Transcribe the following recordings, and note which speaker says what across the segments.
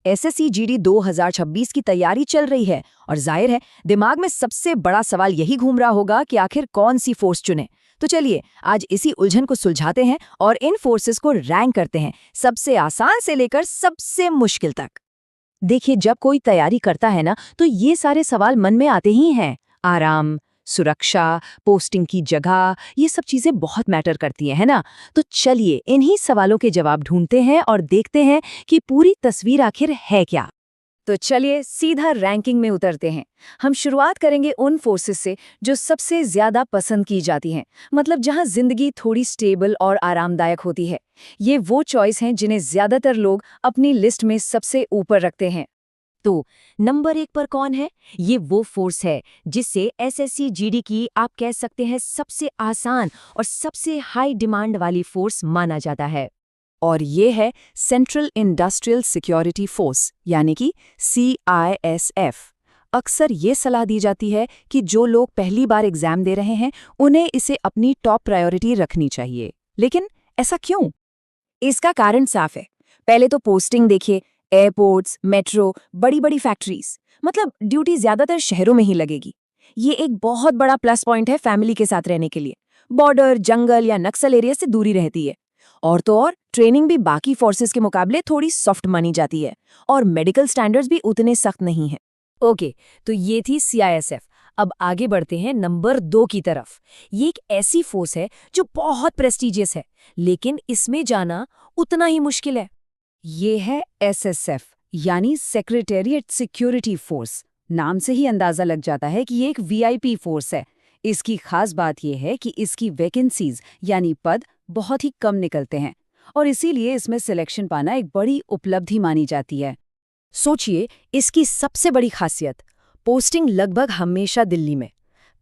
Speaker 1: SSC GD 2026 की तैयारी चल रही है और जाहिर है दिमाग में सबसे बड़ा सवाल यही घूम रहा होगा कि आखिर कौन सी फोर्स चुने। तो चलिए आज इसी उलझन को सुलझाते हैं और इन फोर्सेस को रैंक करते हैं, सबसे आसान से लेकर सबसे मुश्किल तक। देखिए, जब कोई तैयारी करता है ना, तो ये सारे सवाल मन में आते ही हैं। आराम, सुरक्षा, पोस्टिंग की जगह, ये सब चीजें बहुत मैटर करती है ना। तो चलिए इन्हीं सवालों के जवाब ढूंढते हैं और देखते हैं कि पूरी तस्वीर आखिर है क्या। तो चलिए सीधा रैंकिंग में उतरते हैं। हम शुरुआत करेंगे उन फोर्सेस से जो सबसे ज्यादा पसंद की जाती हैं, मतलब जहां जिंदगी थोड़ी स्टेबल और आरामदायक होती है। ये वो चॉइस हैं जिन्हें ज्यादातर लोग अपनी लिस्ट में सबसे ऊपर रखते हैं। तो नंबर 1 पर कौन है? ये वो फोर्स है जिससे एसएससी जीडी की आप कह सकते हैं सबसे आसान और सबसे हाई डिमांड वाली फोर्स माना जाता है। और ये है सेंट्रल इंडस्ट्रियल सिक्योरिटी फोर्स, यानी कि CISF। अक्सर ये सलाह दी जाती है कि जो लोग पहली बार एग्जाम दे रहे हैं उन्हें इसे अपनी टॉप प्रायोरिटी रखनी चाहिए। लेकिन ऐसा क्यों? इसका कारण साफ है। पहले तो पोस्टिंग देखिए, एयरपोर्ट्स, मेट्रो, बड़ी बड़ी फैक्ट्रीज, मतलब ड्यूटी ज्यादातर शहरों में ही लगेगी। ये एक बहुत बड़ा प्लस पॉइंट है फैमिली के साथ रहने के लिए। बॉर्डर, जंगल या नक्सल एरिया से दूरी रहती है। और तो और ट्रेनिंग भी बाकी फोर्सेस के मुकाबले थोड़ी सॉफ्ट मानी जाती है और मेडिकल स्टैंडर्ड्स भी उतने सख्त नहीं हैं। ओके, तो ये थी CISF। अब आगे बढ़ते हैं नंबर 2 की तरफ। ये एक ऐसी फोर्स है जो बहुत प्रेस्टिजियस है, लेकिन इसमें जाना उतना ही मुश्किल है। ये है SSF, यानी सेक्रेटेरिएट सिक्योरिटी फोर्स। नाम से ही अंदाजा लग जाता है कि ये एक VIP फोर्स है। इसकी खास बात यह है कि इसकी वैकेंसीज यानी पद बहुत ही कम निकलते हैं और इसीलिए इसमें सिलेक्शन पाना एक बड़ी उपलब्धि मानी जाती है। सोचिए, इसकी सबसे बड़ी खासियत, पोस्टिंग लगभग हमेशा दिल्ली में।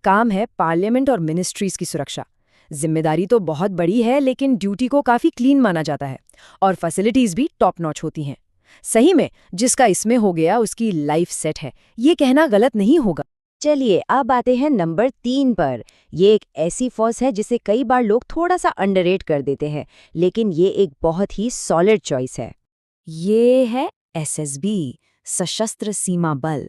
Speaker 1: काम है पार्लियामेंट और मिनिस्ट्रीज की सुरक्षा। जिम्मेदारी तो बहुत बड़ी है, लेकिन ड्यूटी को काफी क्लीन माना जाता है और फैसिलिटीज भी टॉप नॉच होती हैं। सही में जिसका इसमें हो गया उसकी लाइफ सेट है, ये कहना गलत नहीं होगा। चलिए अब आते हैं नंबर 3 पर। ये एक ऐसी फोर्स है जिसे कई बार लोग थोड़ा सा अंडररेट कर देते हैं, लेकिन ये एक बहुत ही सॉलिड चॉइस है। ये है SSB, सशस्त्र सीमा बल।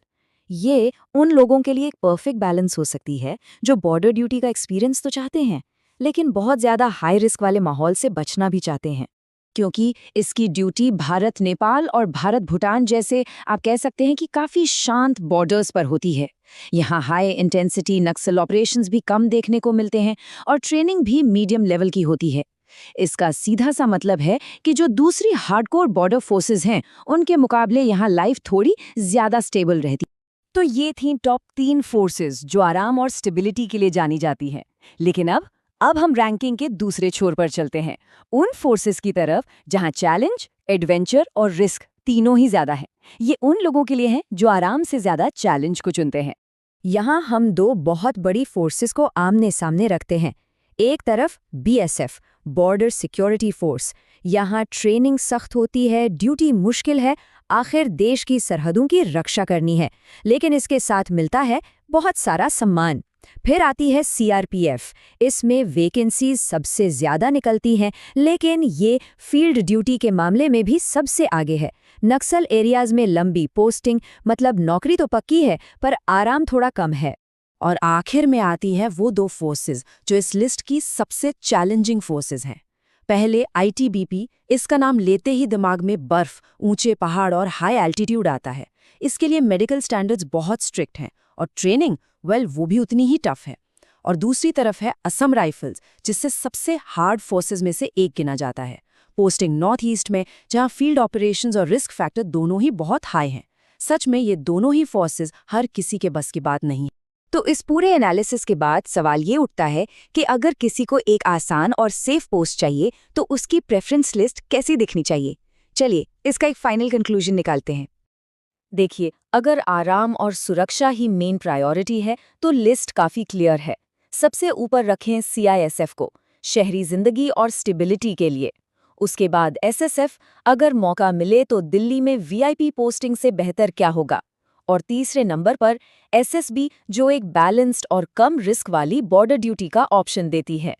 Speaker 1: ये उन लोगों के लिए एक परफेक्ट बैलेंस हो सकती है जो बॉर्डर ड्यूटी का एक्सपीरियंस तो चाहते हैं, लेकिन बहुत ज्यादा हाई रिस्क वाले माहौल से बचना भी चाहते हैं। क्योंकि इसकी ड्यूटी भारत नेपाल और भारत भूटान जैसे आप कह सकते हैं कि काफी शांत बॉर्डर्स पर होती है। यहाँ हाई इंटेंसिटी नक्सल ऑपरेशंस भी कम देखने को मिलते हैं और ट्रेनिंग भी मीडियम लेवल की होती है। इसका सीधा सा मतलब है कि जो दूसरी हार्डकोर बॉर्डर फोर्सेस हैं उनके मुकाबले यहाँ लाइफ थोड़ी ज्यादा स्टेबल रहती। तो ये थी टॉप 3 फोर्सेस जो आराम और स्टेबिलिटी के लिए जानी जाती हैं। लेकिन अब हम रैंकिंग के दूसरे छोर पर चलते हैं, उन फोर्सेस की तरफ जहां चैलेंज, एडवेंचर और रिस्क तीनों ही ज्यादा हैं। ये उन लोगों के लिए हैं जो आराम से ज्यादा चैलेंज को चुनते हैं। यहाँ हम दो बहुत बड़ी फोर्सेस को आमने सामने रखते हैं। एक तरफ BSF, बॉर्डर सिक्योरिटी फोर्स। यहाँ ट्रेनिंग सख्त होती है, ड्यूटी मुश्किल है, आखिर देश की सरहदों की रक्षा करनी है, लेकिन इसके साथ मिलता है बहुत सारा सम्मान। फिर आती है CRPF। इसमें वैकेंसीज सबसे ज्यादा निकलती हैं, लेकिन ये फील्ड ड्यूटी के मामले में भी सबसे आगे है। नक्सल एरियाज में लंबी पोस्टिंग, मतलब नौकरी तो पक्की है पर आराम थोड़ा कम है। और आखिर में आती है वो दो फोर्सेस जो इस लिस्ट की सबसे चैलेंजिंग फोर्सेस हैं। पहले ITBP, इसका नाम लेते ही दिमाग में बर्फ, ऊंचे पहाड़ और हाई एल्टीट्यूड आता है। इसके लिए मेडिकल स्टैंडर्ड्स बहुत स्ट्रिक्ट हैं और ट्रेनिंग वो भी उतनी ही टफ है। और दूसरी तरफ है असम राइफल्स, जिससे सबसे हार्ड फोर्सेस में से एक गिना जाता है। पोस्टिंग नॉर्थ ईस्ट में, जहां फील्ड ऑपरेशंस और रिस्क फैक्टर दोनों ही बहुत हाई हैं। सच में ये दोनों ही फोर्सेस हर किसी के बस की बात नहीं। तो इस पूरे एनालिसिस के बाद सवाल ये उठता है कि अगर किसी को एक आसान और सेफ पोस्ट चाहिए तो उसकी प्रेफरेंस लिस्ट कैसी दिखनी चाहिए। चलिए इसका एक फाइनल कंक्लूजन निकालते हैं। देखिए, अगर आराम और सुरक्षा ही मेन प्रायोरिटी है तो लिस्ट काफी क्लियर है। सबसे ऊपर रखें CISF को, शहरी जिंदगी और स्टेबिलिटी के लिए। उसके बाद SSF, अगर मौका मिले तो दिल्ली में VIP पोस्टिंग से बेहतर क्या होगा। और तीसरे नंबर पर SSB, जो एक बैलेंस्ड और कम रिस्क वाली बॉर्डर ड्यूटी का ऑप्शन देती है।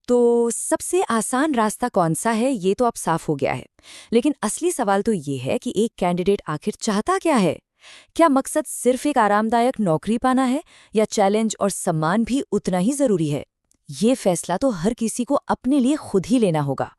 Speaker 2: तो सबसे आसान रास्ता कौन सा है, ये तो अब साफ हो गया है। लेकिन असली सवाल तो ये है कि एक कैंडिडेट आखिर चाहता क्या है। क्या मकसद सिर्फ एक आरामदायक नौकरी पाना है, या चैलेंज और सम्मान भी उतना ही जरूरी है? ये फैसला तो हर किसी को अपने लिए खुद ही लेना होगा।